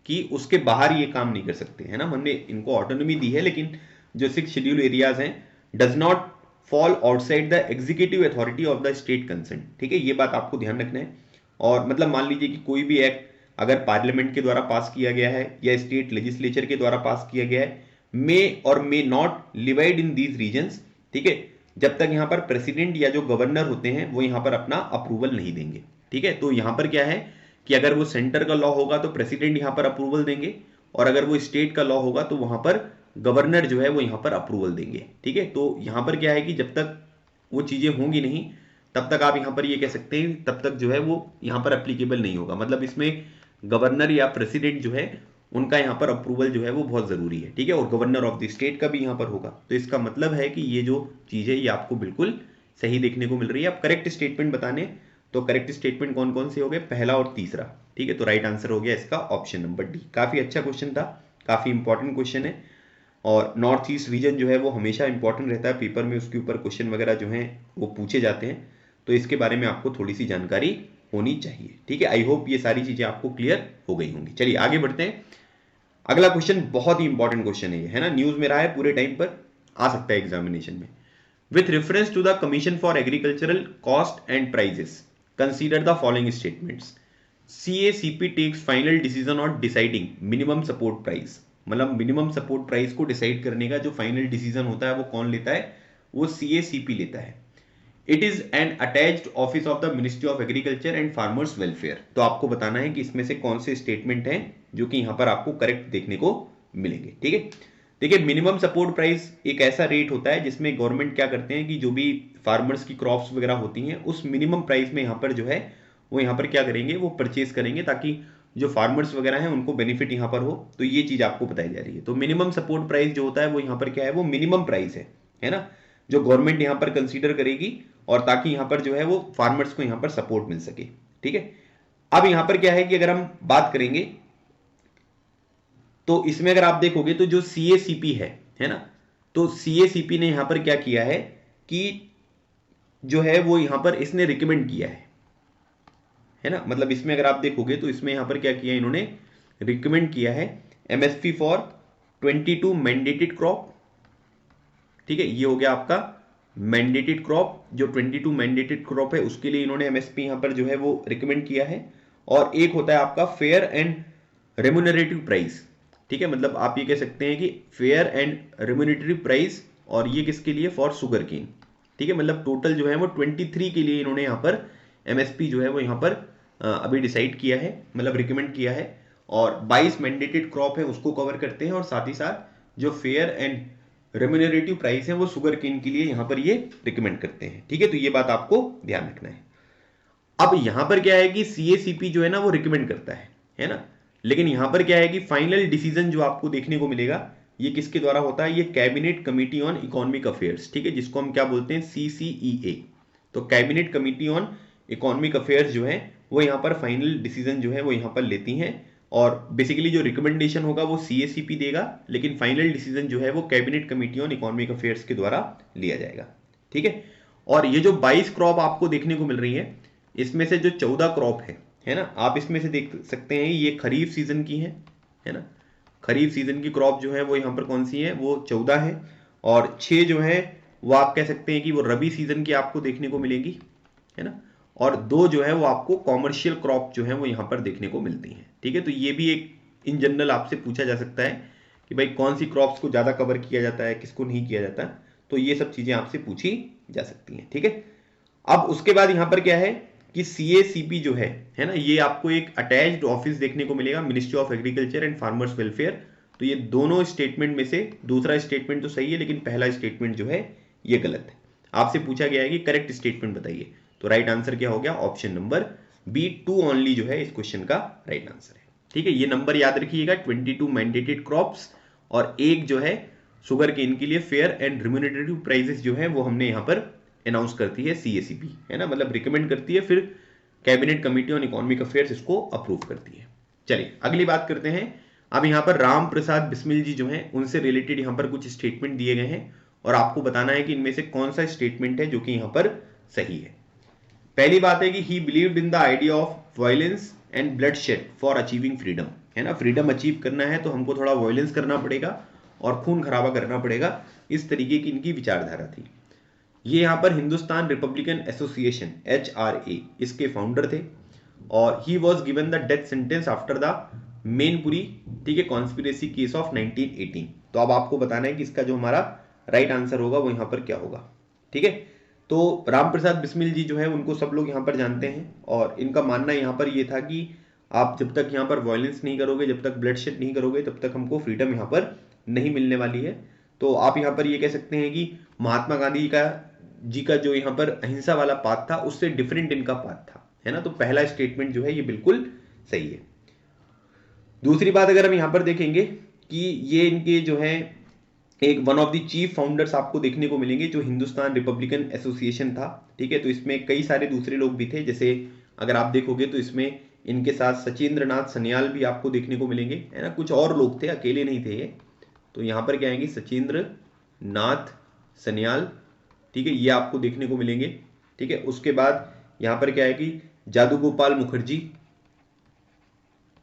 की, उसके बाहर ये काम नहीं कर सकते, है ना। हमने इनको ऑटोनॉमी दी है, लेकिन जो 6 शेड्यूल एरियाज हैं does not fall outside the executive authority of the state concern. ठीक है, ये बात आपको ध्यान रखना है। और मतलब मान लीजिए कि कोई भी एक्ट अगर पार्लियामेंट के द्वारा पास किया गया है या स्टेट लेजिस्लेचर के द्वारा पास किया गया है, मे और may not levied in these regions. ठीक है, जब तक यहां पर प्रेसिडेंट या जो गवर्नर होते हैं वो यहां पर अपना अप्रूवल नहीं देंगे। ठीक है, तो यहां पर क्या है कि अगर वो सेंटर का लॉ होगा तो प्रेसिडेंट यहां पर अप्रूवल देंगे, और अगर वो स्टेट का लॉ होगा तो वहां पर गवर्नर जो है वो यहां पर अप्रूवल देंगे। ठीक है, तो यहां पर क्या है कि जब तक वो चीजें होंगी नहीं तब तक आप यहां पर ये कह सकते हैं तब तक जो है वो यहां पर एप्लीकेबल नहीं होगा। मतलब इसमें गवर्नर या प्रेसिडेंट जो है उनका यहां पर अप्रूवल जो है वो बहुत जरूरी है। ठीक है, और गवर्नर ऑफ द स्टेट का भी यहां पर होगा। तो इसका मतलब है कि ये जो चीज है ये आपको बिल्कुल सही देखने को मिल रही है। अब करेक्ट स्टेटमेंट बताने, तो करेक्ट स्टेटमेंट कौन कौन से हो गए, पहला और तीसरा। ठीक है, तो राइट आंसर हो गया इसका ऑप्शन नंबर डी। काफी अच्छा क्वेश्चन था, काफी इंपॉर्टेंट क्वेश्चन है, और नॉर्थ ईस्ट रीजन जो है वो हमेशा इंपॉर्टेंट रहता है पेपर में, उसके ऊपर क्वेश्चन वगैरह जो हैं वो पूछे जाते हैं, तो इसके बारे में आपको थोड़ी सी जानकारी होनी चाहिए। ठीक है, आई होप ये सारी चीजें आपको क्लियर हो गई होंगी। चलिए आगे बढ़ते हैं। अगला क्वेश्चन बहुत ही इंपॉर्टेंट क्वेश्चन है ना, न्यूज में रहा है, पूरे टाइम पर आ सकता है एग्जामिनेशन में। With reference to the commission for agricultural cost and prices consider the following statements. CACP takes final decision on deciding minimum support price. मतलब मिनिमम सपोर्ट प्राइस को डिसाइड करने का जो फाइनल डिसीजन होता है वो कौन लेता है, वो CACP लेता है। It is N attached office of the ministry of agriculture and farmers welfare. तो आपको बताना है कि इसमें से कौन से स्टेटमेंट हैं जो कि यहाँ पर आपको करेक्ट देखने को मिलेंगे। ठीक है, देखिए मिनिमम सपोर्ट प्राइस एक ऐसा रेट होता है जिसमें गवर्नमेंट क्या करते हैं कि जो भी फार्मर्स की क्रॉप्स वगैरह होती हैं उस मिनिमम प्राइस में यहाँ पर जो है वो यहाँ पर क्या करेंगे, वो परचेज करेंगे ताकि जो फार्मर्स वगैरह हैं उनको बेनिफिट यहाँ पर हो। तो ये चीज आपको बताई जा रही है। तो मिनिमम सपोर्ट प्राइस जो होता है वो यहाँ पर क्या है, वो मिनिमम प्राइस है ना, जो गवर्नमेंट यहाँ पर कंसीडर करेगी और ताकि यहाँ पर जो है वो फार्मर्स को यहाँ पर सपोर्ट मिल सके। ठीक है, अब यहाँ पर क्या है कि अगर हम बात करेंगे तो इसमें अगर आप देखोगे तो जो CACP है ना, तो CACP ने यहां पर क्या किया है कि जो है वो यहां पर इसने रिकमेंड किया है ना, मतलब इसमें अगर आप देखोगे तो इसमें यहां पर क्या किया, इन्होंने रिकमेंड किया है MSP फॉर 22 मैंडेटेड क्रॉप। ठीक है, ये हो गया आपका मैंडेटेड क्रॉप, जो 22 मैंडेटेड क्रॉप है उसके लिए इन्होंने MSP यहां पर जो है वो रिकमेंड किया है। और एक होता है आपका फेयर एंड रेम्यूनरेटिव प्राइस। ठीक है, मतलब आप ये कह सकते हैं कि फेयर एंड रेम्यूनरेटिव प्राइस, और ये किसके लिए, फॉर शुगर केन। ठीक है, मतलब टोटल जो है वो 23 के लिए इन्होंने यहाँ पर MSP जो है वो यहाँ पर अभी डिसाइड किया है, मतलब रिकमेंड किया है। और 22 मैंडेटेड क्रॉप है उसको कवर करते हैं, और साथ ही साथ जो फेयर एंड रेम्यूनरेटिव प्राइस है वो शुगर केन के लिए यहाँ पर ये रिकमेंड करते हैं। ठीक है, तो ये बात आपको ध्यान रखना है। अब यहां पर क्या है कि CACP जो है ना वो रिकमेंड करता है ना, लेकिन यहां पर क्या है कि फाइनल डिसीजन जो आपको देखने को मिलेगा ये किसके द्वारा होता है, ये cabinet committee on economic affairs. ठीक है, जिसको हम क्या बोलते हैं, CCEA। तो cabinet committee on economic affairs जो है वो यहाँ पर फाइनल डिसीजन जो है वो यहाँ पर लेती हैं, और बेसिकली जो रिकमेंडेशन होगा वो CACP देगा, लेकिन फाइनल डिसीजन जो है वो cabinet committee on economic affairs के द्वारा लिया जाएगा। ठीक है, और ये जो 22 क्रॉप आपको देखने को मिल रही है इसमें से जो 14 क्रॉप है ना, आप इसमें से देख सकते हैं ये खरीफ सीजन की है ना, खरीफ सीजन की क्रॉप जो है वो यहाँ पर कौन सी है, वो 14 है, और 6 जो है वो आप कह सकते हैं कि वो रबी सीजन की आपको देखने को मिलेगी, है ना, और 2 जो है वो आपको कॉमर्शियल क्रॉप जो है वो यहाँ पर देखने को मिलती हैं। ठीक है, तो ये भी एक इन जनरल आपसे पूछा जा सकता है कि भाई कौन सी क्रॉप्स को ज़्यादा कवर किया जाता है, किसको नहीं किया जाता, तो ये सब चीज़ें आपसे पूछी जा सकती हैं। ठीक है, अब उसके बाद यहाँ पर क्या है कि CACP जो है ना, ये आपको एक अटैच्ड ऑफिस देखने को मिलेगा, ministry of agriculture and farmers welfare. तो ये दोनों स्टेटमेंट में से दूसरा स्टेटमेंट तो सही है, लेकिन पहला स्टेटमेंट जो है ये गलत है। आपसे पूछा गया है कि करेक्ट स्टेटमेंट बताइए, तो राइट आंसर क्या हो गया, ऑप्शन नंबर B 2 ओनली जो है इस क्वेश्चन का राइट आंसर है। ठीक है, ये नंबर याद रखिएगा, 22 मैंडेटेड क्रॉप्स और एक जो है शुगर केन के लिए फेयर एंड रिम्यूनरेटिव प्राइसेस जो है वो हमने यहाँ पर अनाउंस करती है CACP, है ना, मतलब रिकमेंड करती है, फिर cabinet committee on economic affairs इसको अप्रूव करती है। चलिए अगली बात करते हैं। अब यहाँ पर राम प्रसाद बिस्मिल जी जो हैं उनसे रिलेटेड यहाँ पर कुछ स्टेटमेंट दिए गए हैं, और आपको बताना है कि इनमें से कौन सा स्टेटमेंट है जो कि यहाँ पर सही है। पहली बात है कि ही believed in the idea of violence and bloodshed for achieving freedom, है ना, फ्रीडम अचीव करना है तो हमको थोड़ा वायलेंस करना पड़ेगा और खून खराबा करना पड़ेगा, इस तरीके की इनकी विचारधारा थी। ये यहाँ पर हिंदुस्तान रिपब्लिकन एसोसिएशन HRA इसके फाउंडर थे, और he was given the death sentence after the Mainpuri, ठीक है, कॉन्स्पिरेसी केस ऑफ 1918। तो अब आपको बताना है कि इसका जो हमारा राइट आंसर होगा वो यहाँ पर क्या होगा। ठीक है, तो राम प्रसाद बिस्मिल जी जो है उनको सब लोग यहाँ पर जानते हैं, और इनका मानना यहाँ पर ये था कि आप जब तक यहाँ पर वायलेंस नहीं करोगे, जब तक ब्लडशेड नहीं करोगे, तब तक हमको फ्रीडम यहाँ पर नहीं मिलने वाली है। तो आप यहाँ पर ये कह सकते हैं कि महात्मा गांधी जी का जो यहाँ पर अहिंसा वाला पाथ था उससे डिफरेंट इनका पाथ था, है ना, तो पहला स्टेटमेंट जो है ये बिल्कुल सही है। दूसरी बात अगर हम यहाँ पर देखेंगे कि ये इनके जो है एक one of the chief founders आपको देखने को मिलेंगे जो हिंदुस्तान रिपब्लिकन एसोसिएशन था। ठीक है, तो इसमें कई सारे दूसरे लोग भी थे, जैसे अगर आप देखोगे तो इसमें इनके साथ सचिंद्र नाथ सन्याल भी आपको देखने को मिलेंगे, है ना, कुछ और लोग थे, अकेले नहीं थे ये। तो यहाँ पर क्या आएंगे, सचिंद्र नाथ सन्याल, ठीक है, ये आपको देखने को मिलेंगे। ठीक है, उसके बाद यहाँ पर क्या है कि जादू गोपाल मुखर्जी,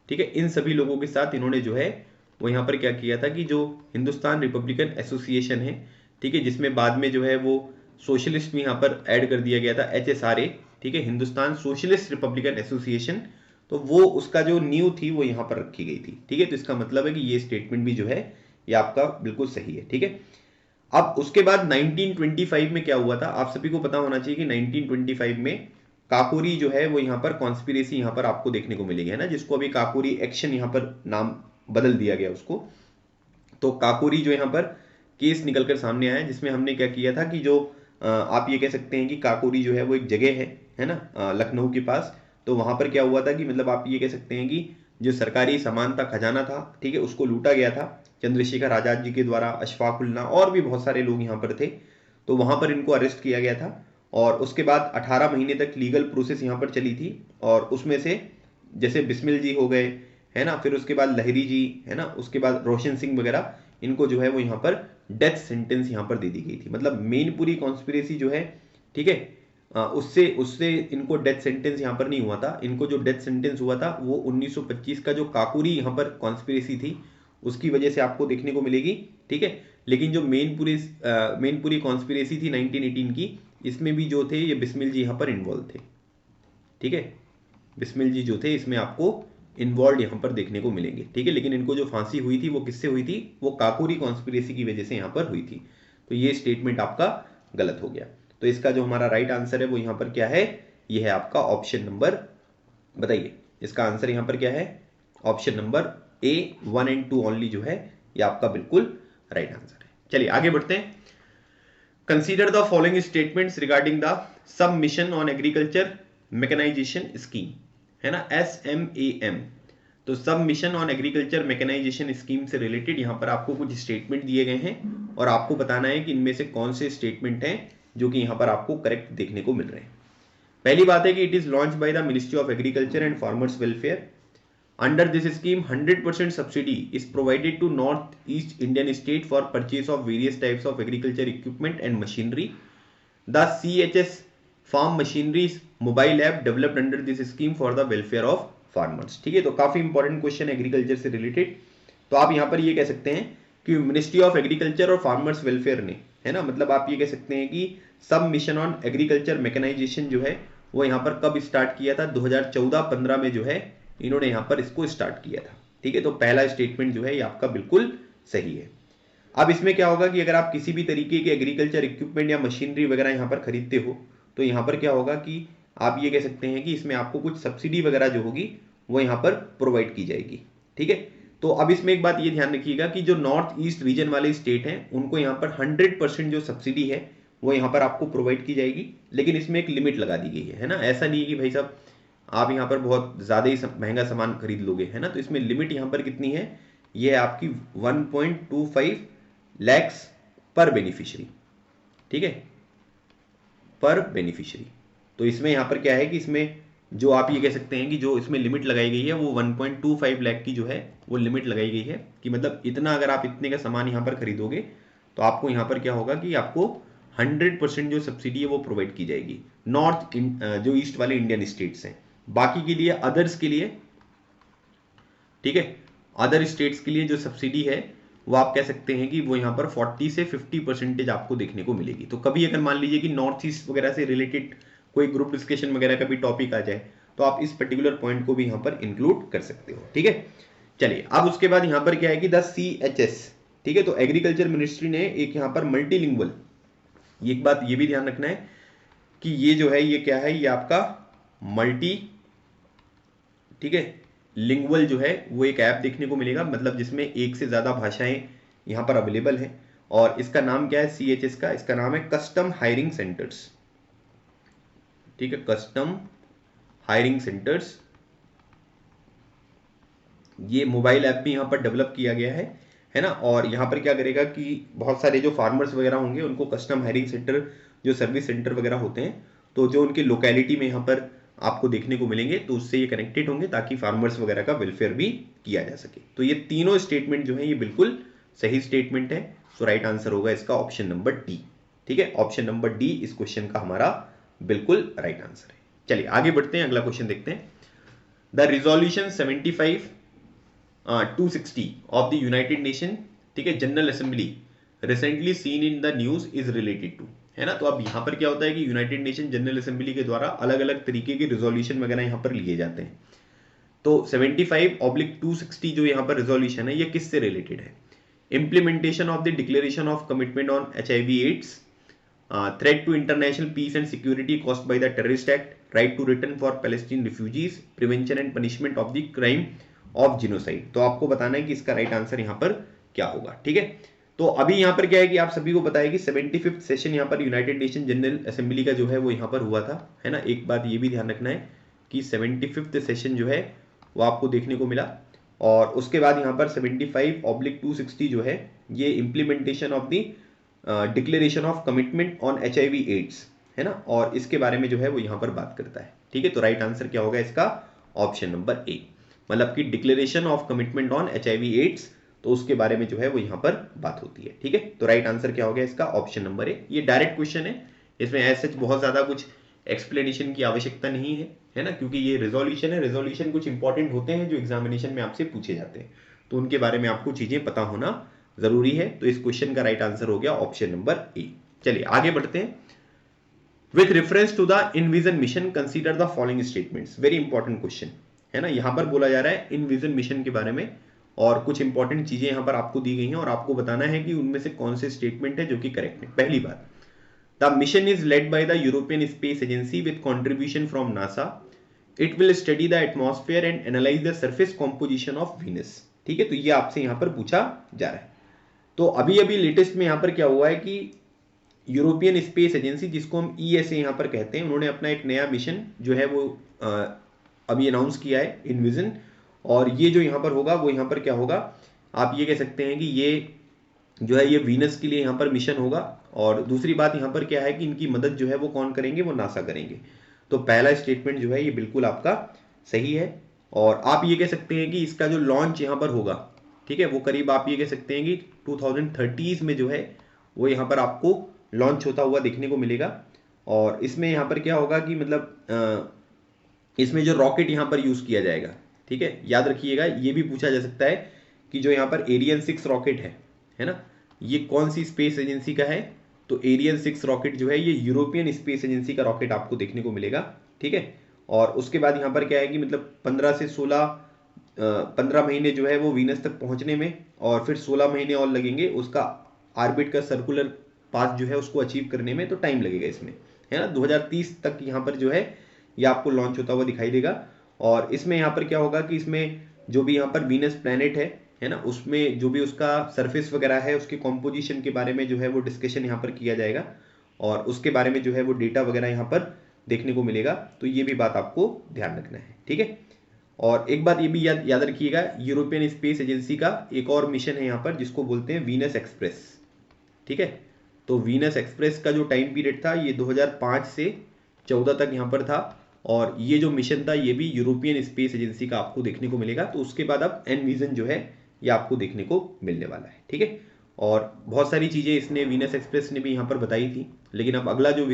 ठीक है, इन सभी लोगों के साथ इन्होंने जो है वो यहाँ पर क्या किया था कि जो हिंदुस्तान रिपब्लिकन एसोसिएशन है, ठीक है, जिसमें बाद में जो है वो सोशलिस्ट भी यहाँ पर ऐड कर दिया गया था, HSRA, ठीक है, हिंदुस्तान सोशलिस्ट रिपब्लिकन एसोसिएशन, तो वो उसका जो नींव थी वो यहाँ पर रखी गई थी। ठीक है, तो इसका मतलब है कि ये स्टेटमेंट भी जो है ये आपका बिल्कुल सही है। ठीक है, अब उसके बाद 1925 में क्या हुआ था, आप सभी को पता होना चाहिए कि 1925 में काकोरी जो है वो यहाँ पर कॉन्स्पिरेसी यहाँ पर आपको देखने को मिलेगी, है ना, जिसको अभी काकोरी एक्शन यहाँ पर नाम बदल दिया गया उसको। तो काकोरी जो यहाँ पर केस निकलकर सामने आया, जिसमें हमने क्या किया था कि जो आप ये कह सकते हैं कि काकोरी जो है वो एक जगह है ना, लखनऊ के पास। तो वहां पर क्या हुआ था कि मतलब आप ये कह सकते हैं कि जो सरकारी सामान था, खजाना था, ठीक है, उसको लूटा गया था चंद्रशेखर आजाद जी के द्वारा, अशफाक उल्ला और भी बहुत सारे लोग यहाँ पर थे। तो वहां पर इनको अरेस्ट किया गया था और उसके बाद 18 महीने तक लीगल प्रोसेस यहाँ पर चली थी। और उसमें से जैसे बिस्मिल जी हो गए, है ना, फिर उसके बाद लहरी जी, है ना, उसके बाद रोशन सिंह वगैरह, इनको जो है वो यहाँ पर डेथ सेंटेंस यहाँ पर दे दी गई थी। मतलब मेन पूरी कॉन्स्पिरेसी जो है, ठीक है, उससे उससे इनको डेथ सेंटेंस यहाँ पर नहीं हुआ था। इनको जो डेथ सेंटेंस हुआ था वो 1925 का जो काकोरी यहाँ पर कॉन्स्पिरेसी थी उसकी वजह से आपको देखने को मिलेगी, ठीक है। लेकिन जो मेन पूरी कॉन्स्पिरेसी थी 1918 की, इसमें भी जो थे ये बिस्मिल जी यहाँ पर इन्वॉल्व थे, ठीक है। बिस्मिल जी जो थे इसमें आपको इन्वॉल्व यहाँ पर देखने को मिलेंगे, ठीक है। लेकिन इनको जो फांसी हुई थी वो किससे हुई थी? वो काकोरी कॉन्स्पिरेसी की वजह से यहाँ पर हुई थी। तो ये स्टेटमेंट आपका गलत हो गया। तो इसका जो हमारा राइट आंसर है वो यहाँ पर क्या है? ये है आपका ऑप्शन नंबर, बताइए इसका आंसर यहाँ पर क्या है? Option number A 1 and 2 only जो है ये आपका बिल्कुल राइट आंसर है। चलिए आगे बढ़ते हैं। Consider the following statements regarding the submission on agriculture mechanisation scheme, है ना, SMAM। तो submission on agriculture mechanisation scheme से रिलेटेड यहाँ पर आपको कुछ स्टेटमेंट दिए गए हैं और आपको बताना है कि इनमें से कौन से स्टेटमेंट हैं जो कि यहाँ पर आपको करेक्ट देखने को मिल रहे हैं। पहली बात है कि it is launch by the ministry of agriculture and farmers welfare. Under this scheme 100% subsidy is provided to north east Indian state for purchase of various types of agriculture equipment and machinery. The CHS farm machinery mobile app developed under this scheme for the welfare of farmers, ठीक है। तो काफी important question agriculture से related. तो आप यहां पर ये कह सकते हैं कि मिनिस्ट्री ऑफ एग्रीकल्चर और फार्मर्स वेलफेयर ने, है ना, मतलब आप ये कह सकते हैं कि सब मिशन ऑन एग्रीकल्चर मैकेनाइजेशन जो है वो यहां पर कब स्टार्ट किया था? 2014-15 में जो है इन्होंने यहां पर इसको स्टार्ट किया था, ठीक है। तो पहला स्टेटमेंट जो है ये आपका बिल्कुल सही है। अब इसमें क्या होगा कि अगर आप किसी भी तरीके के एग्रीकल्चर इक्विपमेंट या मशीनरी वगैरह यहां पर खरीदते हो तो यहां पर क्या होगा कि आप ये कह सकते हैं कि इसमें आपको कुछ सब्सिडी वगैरह जो होगी वो यहां पर प्रोवाइड की जाएगी, ठीक है। तो अब इसमें एक बात ये ध्यान रखिएगा कि जो नॉर्थ ईस्ट रीजन वाले स्टेट हैं उनको यहां पर 100% जो सब्सिडी है वो यहां पर आपको प्रोवाइड की जाएगी। लेकिन इसमें एक लिमिट लगा दी गई है ना, ऐसा नहीं है कि भाई साहब आप यहां पर बहुत ज्यादा ही महंगा सामान खरीद लोगे, है ना। तो इसमें लिमिट यहां पर कितनी है? ये है आपकी 1.25 लैक्स पर बेनिफिशियरी, ठीक है, पर बेनिफिशियरी। तो इसमें यहां पर क्या है कि इसमें जो आप ये कह सकते हैं कि जो इसमें लिमिट लगाई गई है वो 1.25 लाख की जो है वो लिमिट लगाई गई है कि मतलब इतना अगर आप इतने का सामान यहां पर खरीदोगे तो आपको यहां पर क्या होगा कि आपको 100% जो सब्सिडी है वो प्रोवाइड की जाएगी नॉर्थ जो ईस्ट वाले इंडियन स्टेट्स हैं। बाकी के लिए अदर्स के लिए, ठीक है, अदर स्टेट्स के लिए जो सब्सिडी है वो आप कह सकते हैं कि वो यहाँ पर 40 से 50% आपको देखने को मिलेगी। तो कभी अगर मान लीजिए कि नॉर्थ ईस्ट वगैरह से रिलेटेड कोई ग्रुप डिस्कशन वगैरह का भी टॉपिक आ जाए तो आप इस पर्टिकुलर पॉइंट को भी यहाँ पर इंक्लूड कर सकते हो, ठीक है। चलिए अब उसके बाद यहाँ पर क्या है कि द CHS, ठीक है, तो एग्रीकल्चर मिनिस्ट्री ने एक यहाँ पर मल्टीलिंगुअल, ये एक बात ये भी ध्यान रखना है कि ये जो है ये क्या है, ये आपका मल्टी, ठीक है, लिंगुअल जो है वो एक ऐप देखने को मिलेगा, मतलब जिसमें एक से ज्यादा भाषाएं यहां पर अवेलेबल है। और इसका नाम क्या है CHS का? इसका नाम है कस्टम हायरिंग सेंटर्स, ठीक है, कस्टम हायरिंग सेंटर्स। ये मोबाइल ऐप भी यहां पर डेवलप किया गया है ना। और यहां पर क्या करेगा कि बहुत सारे जो फार्मर्स वगैरह होंगे उनको कस्टम हायरिंग सेंटर जो सर्विस सेंटर वगैरह होते हैं तो जो उनकी लोकेलिटी में यहाँ पर आपको देखने को मिलेंगे तो उससे ये कनेक्टेड होंगे ताकि फार्मर्स वगैरह का वेलफेयर भी किया जा सके। तो ये तीनों स्टेटमेंट जो है ये बिल्कुल सही स्टेटमेंट है। तो राइट आंसर होगा इसका ऑप्शन नंबर डी, ठीक है, ऑप्शन नंबर डी इस क्वेश्चन का हमारा बिल्कुल राइट आंसर है। चलिए आगे बढ़ते हैं, अगला क्वेश्चन देखते हैं। The resolution 75/260 of the United Nation, ठीक है, General Assembly recently seen in the news is related to, है ना। तो अब यहां पर क्या होता है कि यूनाइटेड नेशन जनरल असेंबली के द्वारा अलग अलग तरीके के रिजोल्यूशन वगैरह यहां पर लिए जाते हैं। तो 75/260 जो यहां पर रिजोल्यूशन है ये किससे रिलेटेड है? Implementation of the declaration of commitment on HIV/AIDS, threat to international peace and security caused by the terrorist act, right to return for Palestine refugees, prevention and punishment of the crime of genocide. तो आपको बताना है कि इसका right answer यहाँ पर क्या होगा, ठीक है। तो अभी यहाँ पर क्या है कि आप सभी को पता है कि 75th सेशन यहाँ पर यूनाइटेड नेशन जनरल असेंबली का जो है वो यहाँ पर हुआ था, है ना। एक बात ये भी ध्यान रखना है कि 75th सेशन जो है वो आपको देखने को मिला, और उसके बाद यहाँ पर 75/260 जो है ये implementation of the declaration of commitment on HIV AIDS, है ना, और इसके बारे में जो है वो यहाँ पर बात करता है, ठीक है। तो राइट आंसर क्या होगा इसका, ऑप्शन नंबर ए, मतलब कि declaration of commitment on HIV AIDS, तो उसके बारे में जो है वो यहाँ पर बात होती है, ठीक है। तो राइट आंसर क्या हो गया इसका, ऑप्शन नंबर ए। ये डायरेक्ट क्वेश्चन है, इसमें ऐसे बहुत ज्यादा कुछ एक्सप्लेनेशन की आवश्यकता नहीं है ना, क्योंकि ये रिजोल्यूशन है। रिजोल्यूशन कुछ इंपॉर्टेंट होते हैं जो एग्जामिनेशन में आपसे पूछे जाते हैं, तो उनके बारे में आपको चीजें पता होना जरूरी है। तो इस क्वेश्चन का राइट आंसर हो गया ऑप्शन नंबर ए। चलिए आगे बढ़ते हैं। With reference to the envision mission consider the following statements, very important question है ना। यहां पर बोला जा रहा है इनविजन मिशन के बारे में, और कुछ इंपॉर्टेंट चीजें यहां पर आपको दी गई हैं, और आपको बताना है कि उनमें से कौन से स्टेटमेंट है जो कि करेक्ट है। पहली बात, the mission is led by the European space agency with contribution from NASA. It will study the atmosphere and analyse the surface composition of Venus, ठीक है। तो ये आपसे यहां पर पूछा जा रहा है। तो अभी अभी लेटेस्ट में यहां पर क्या हुआ है कि यूरोपियन स्पेस एजेंसी, जिसको हम ESA यहां पर कहते हैं, उन्होंने अपना एक नया मिशन जो है वो अभी अनाउंस किया है, इनविजन। और ये जो यहाँ पर होगा वो यहाँ पर क्या होगा, आप ये कह सकते हैं कि ये जो है ये वीनस के लिए यहाँ पर मिशन होगा। और दूसरी बात यहाँ पर क्या है कि इनकी मदद जो है वो कौन करेंगे, वो नासा करेंगे। तो पहला स्टेटमेंट जो है ये बिल्कुल आपका सही है। और आप ये कह सकते हैं कि इसका जो लॉन्च यहाँ पर होगा, ठीक है, वो करीब आप ये कह सकते हैं कि 2030 में जो है वो यहाँ पर आपको लॉन्च होता हुआ देखने को मिलेगा। और इसमें यहाँ पर क्या होगा कि मतलब इसमें जो रॉकेट यहाँ पर यूज किया जाएगा, ठीक है, याद रखिएगा, ये भी पूछा जा सकता है कि जो यहाँ पर एरियन 6 रॉकेट है ना, ये कौन सी स्पेस एजेंसी का है। तो एरियन 6 रॉकेट जो है ये यूरोपियन स्पेस एजेंसी का रॉकेट आपको देखने को मिलेगा, ठीक है। और उसके बाद यहाँ पर क्या है कि मतलब 15 महीने जो है वो वीनस तक पहुंचने में, और फिर 16 महीने और लगेंगे उसका ऑर्बिट का सर्कुलर पाथ जो है उसको अचीव करने में, तो टाइम लगेगा इसमें, है ना। 2030 तक यहाँ पर जो है ये आपको लॉन्च होता हुआ दिखाई देगा। और इसमें यहाँ पर क्या होगा कि इसमें जो भी यहाँ पर वीनस प्लैनेट है ना, उसमें जो भी उसका सरफेस वगैरह है, उसके कॉम्पोजिशन के बारे में जो है वो डिस्कशन यहाँ पर किया जाएगा, और उसके बारे में जो है वो डेटा वगैरह यहाँ पर देखने को मिलेगा। तो ये भी बात आपको ध्यान रखना है, ठीक है। और एक बात ये भी याद रखिएगा, यूरोपियन स्पेस एजेंसी का एक और मिशन है यहाँ पर जिसको बोलते हैं वीनस एक्सप्रेस, ठीक है। तो वीनस एक्सप्रेस का जो टाइम पीरियड था ये 2005 से 14 तक यहाँ पर था, और ये जो मिशन था ये भी यूरोपियन स्पेस एजेंसी का आपको देखने को मिलेगा। तो उसके बाद अब एनविजन जो है ये आपको देखने को मिलने वाला है, ठीक है। और बहुत सारी चीजें इसने वीनस एक्सप्रेस ने भी यहाँ पर बताई थी, लेकिन अब अगला जो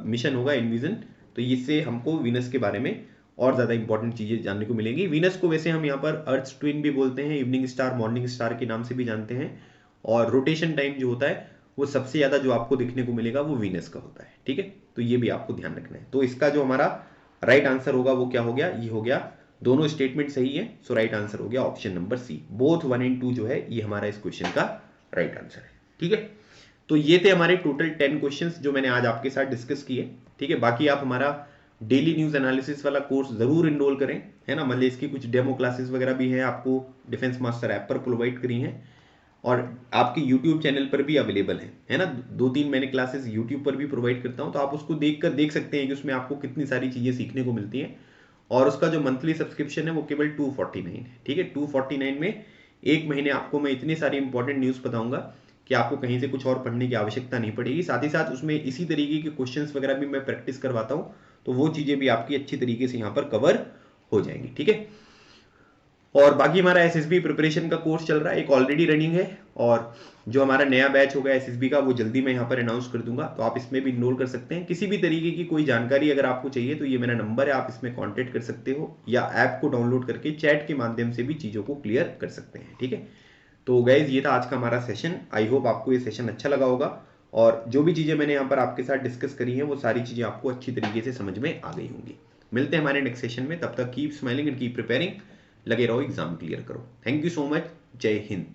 मिशन होगा एनविजन, तो इससे हमको वीनस के बारे में और ज्यादा इंपॉर्टेंट चीजें जानने को मिलेंगी। वीनस को वैसे हम यहाँ पर अर्थ ट्विन भी बोलते हैं, इवनिंग स्टार, मॉर्निंग स्टार के नाम से भी जानते हैं। और रोटेशन टाइम जो होता है वो सबसे ज्यादा जो आपको देखने को मिलेगा वो वीनस का होता है, ठीक है। तो ये भी आपको ध्यान रखना है। तो इसका जो हमारा राइट आंसर होगा वो क्या हो गया, ये हो गया, दोनों स्टेटमेंट सही है। सो राइट आंसर हो गया ऑप्शन नंबर सी, बोथ 1 और 2 जो है ये हमारा इस क्वेश्चन का राइट आंसर है, ठीक है। तो ये थे हमारे टोटल 10 क्वेश्चंस जो मैंने आज आपके साथ डिस्कस किए, ठीक है। बाकी आप हमारा डेली न्यूज एनालिसिस वाला कोर्स जरूर इनरोल करें, है ना। मतलब इसकी कुछ डेमो क्लासेस वगैरह भी हैं, आपको डिफेंस मास्टर ऐप पर प्रोवाइड करी हैं, और आपके YouTube चैनल पर भी अवेलेबल है ना। 2-3 मैंने क्लासेस YouTube पर भी प्रोवाइड करता हूं, तो आप उसको देख सकते हैं कि उसमें आपको कितनी सारी चीजें सीखने को मिलती हैं। और उसका जो मंथली सब्सक्रिप्शन है वो केवल 249 है, ठीक है। 249 में एक महीने आपको मैं इतनी सारी इंपॉर्टेंट न्यूज बताऊंगा कि आपको कहीं से कुछ और पढ़ने की आवश्यकता नहीं पड़ेगी। साथ ही साथ उसमें इसी तरीके के क्वेश्चंस वगैरह भी मैं प्रैक्टिस करवाता हूं, तो वो चीजें भी आपकी अच्छी तरीके से यहाँ पर कवर हो जाएंगी, ठीक है। और बाकी हमारा एसएसबी प्रिपरेशन का कोर्स चल रहा है, एक ऑलरेडी रनिंग है, और जो हमारा नया बैच होगा एसएसबी का वो जल्दी मैं यहाँ पर अनाउंस कर दूंगा, तो आप इसमें भी इनरोल कर सकते हैं। किसी भी तरीके की कोई जानकारी अगर आपको चाहिए तो ये मेरा नंबर है, आप इसमें कॉन्टेक्ट कर सकते हो, या ऐप को डाउनलोड करके चैट के माध्यम से भी चीजों को क्लियर कर सकते हैं, ठीक है। तो गाइज ये था आज का हमारा सेशन। आई होप आपको ये सेशन अच्छा लगा होगा, और जो भी चीजें मैंने यहाँ पर आपके साथ डिस्कस करी हैं वो सारी चीजें आपको अच्छी तरीके से समझ में आ गई होंगी। मिलते हैं हमारे नेक्स्ट सेशन में, तब तक keep smiling and keep preparing. लगे रहो, एग्जाम क्लियर करो। थैंक यू सो मच, जय हिंद।